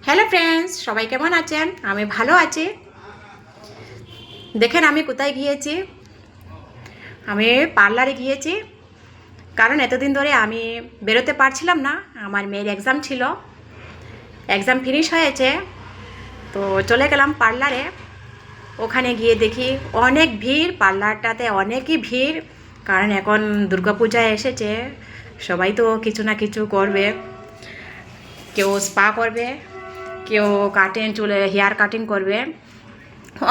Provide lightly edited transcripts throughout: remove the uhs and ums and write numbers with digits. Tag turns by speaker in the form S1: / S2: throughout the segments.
S1: Hello friends, সবাই কেমন আছেন? আমি ভালো আছি। দেখেন আমি কোথায় গিয়েছি। আমি পার্লারে গিয়েছি, কারণ এতদিন ধরে আমি বেরোতে পারছিলাম না। আমার মেয়ের এক্সাম ছিল, এক্সাম ফিনিশ হয়েছে, তো চলে গেলাম পার্লারে। ওখানে গিয়ে দেখি অনেক ভিড়, পার্লারটাতে অনেকই ভিড়, কারণ এখন দুর্গাপূজায় এসেছে। সবাই তো কিছু না কিছু করবে, কেউ স্পা করবে, কেউ চুলে হেয়ার কাটিং করবে,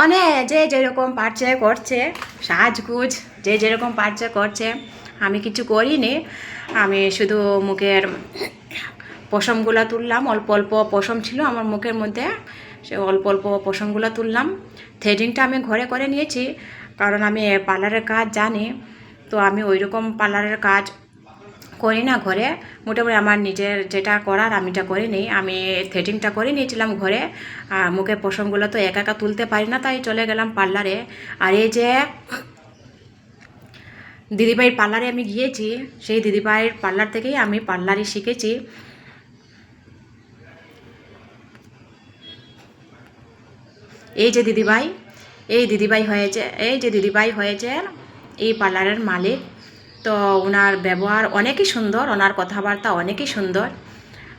S1: অনেক যে যেরকম পারছে করছে, সাজগুজ যে যেরকম পারছে করছে। আমি কিছু করিনি, আমি শুধু মুখের পশমগুলো তুললাম। অল্প অল্প পশম ছিল আমার মুখের মধ্যে, সে অল্প অল্প পশমগুলো তুললাম। থ্রেডিংটা আমি ঘরে করে নিয়েছি, কারণ আমি পার্লারের কাজ জানি। তো আমি ওই রকম পার্লারের কাজ করি না ঘরে, মোটামুটি আমার নিজের যেটা করার আমি এটা করে নিই। আমি থ্রেডিংটা করে নিয়েছিলাম ঘরে, আর মুখের পশমগুলো তো একা একা তুলতে পারি না, তাই চলে গেলাম পার্লারে। আর এই যে দিদিভাইয়ের পার্লারে আমি গিয়েছি, সেই দিদিভাইয়ের পার্লার থেকেই আমি পার্লারে শিখেছি। এই যে দিদিভাই, এই যে দিদিভাই হয়েছে এই পার্লারের মালিক। তো ওনার ব্যবহার অনেকই সুন্দর, ওনার কথাবার্তা অনেকই সুন্দর।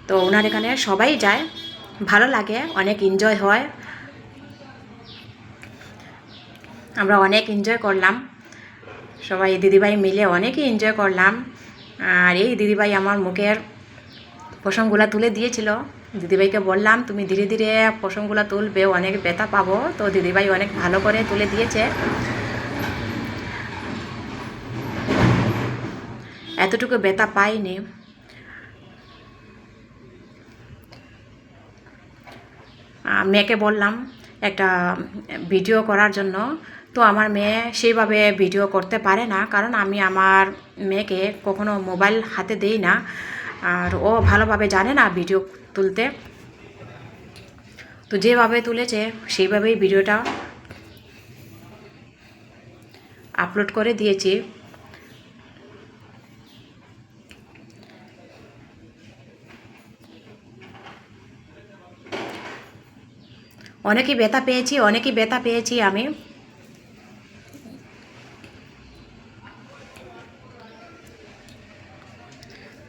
S1: তো ওনার এখানে সবাই যায়, ভালো লাগে, অনেক এনজয় হয়। আমরা অনেক এনজয় করলাম, সবাই দিদিভাই মিলে অনেকই এনজয় করলাম। আর এই দিদিভাই আমার মুখের পশমগুলা তুলে দিয়েছিল। দিদিভাইকে বললাম তুমি ধীরে ধীরে পশমগুলা তুলবে, অনেক ব্যথা পাবো। তো দিদিভাই অনেক ভালো করে তুলে দিয়েছে, এতটুকু ব্যথা পাইনি। মেয়েকে বললাম একটা ভিডিও করার জন্য, তো আমার মেয়ে সেইভাবে ভিডিও করতে পারে না, কারণ আমি আমার মেয়েকে কখনো মোবাইল হাতে দেই না, আর ও ভালোভাবে জানে না ভিডিও তুলতে। তো যেভাবে তুলেছে সেইভাবেই ভিডিওটা আপলোড করে দিয়েছি। অনেকই ব্যথা পেয়েছি আমি।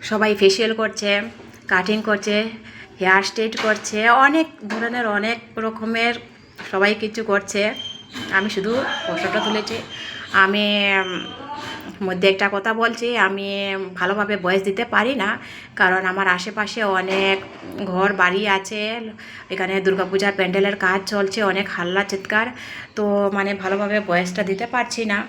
S1: সবাই ফেসিয়াল করছে, কাটিং করছে, হেয়ার স্ট্রেট করছে, অনেক ধরনের অনেক রকমের সবাই কিছু করছে। আমি শুধু ফটোটা তুলেছি। আমি মধ্যে একটা কথা বলছি, আমি ভালোভাবে ভয়েস দিতে পারি না, কারণ আমার আশেপাশে অনেক ঘর বাড়ি আছে, এখানে দুর্গাপূজার প্যান্ডেলের কাজ চলছে, অনেক হাল্লা চিৎকার, তো মানে ভালোভাবে ভয়েসটা দিতে পারছি না।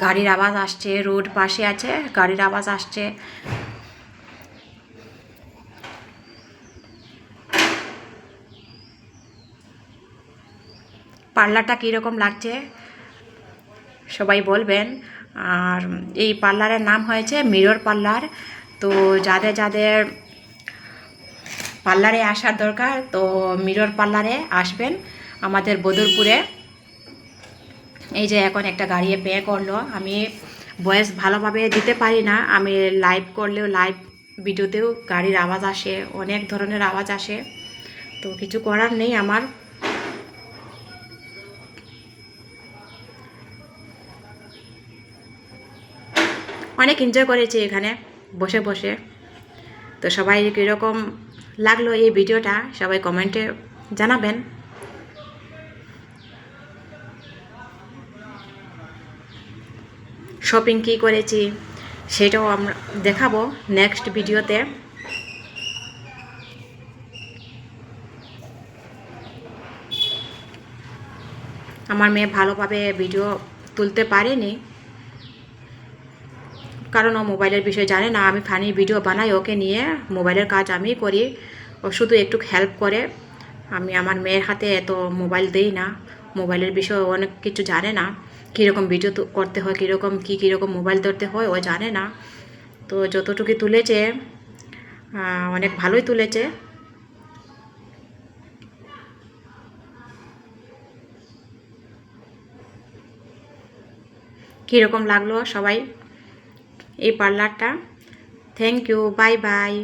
S1: গাড়ির আওয়াজ আসছে, রোড পাশে আছে, গাড়ির আওয়াজ আসছে। পার্লারটা কীরকম লাগছে সবাই বলবেন। আর এই পার্লারের নাম হয়েছে মিরর পার্লার। তো যাদের যাদের পার্লারে আসার দরকার, তো মিরর পার্লারে আসবেন আমাদের বদরপুরে। এই যে এখন একটা গাড়ি পে করলো, আমি ভয়েস ভালোভাবে দিতে পারি না, আমি লাইভ করলেও লাইভ ভিডিওতেও গাড়ির আওয়াজ আসে, অনেক ধরনের আওয়াজ আসে, তো কিছু করার নেই আমার। অনেক এনজয় করেছি এখানে বসে বসে। তো সবাই কীরকম লাগলো এই ভিডিওটা সবাই কমেন্টে জানাবেন। শপিং কী করেছি সেটাও আমরা দেখাবো নেক্সট ভিডিওতে। আমার মেয়ে ভালোভাবে ভিডিও তুলতে পারেনি, কারণ ও মোবাইলের বিষয় জানে না। আমি ফানি ভিডিও বানাই ওকে নিয়ে, মোবাইলের কাজ আমি করি, ও শুধু একটু হেল্প করে। আমি আমার মেয়ের হাতে এত মোবাইল দেই না, মোবাইলের বিষয়ে অনেক কিছু জানে না, কীরকম ভিডিও করতে হয়, কীরকম মোবাইল ধরতে হয় ও জানে না। তো যতটুকু তুলেছে অনেক ভালোই তুলেছে। কীরকম লাগলো সবাই এই পার্লারটা। Thank you, bye by.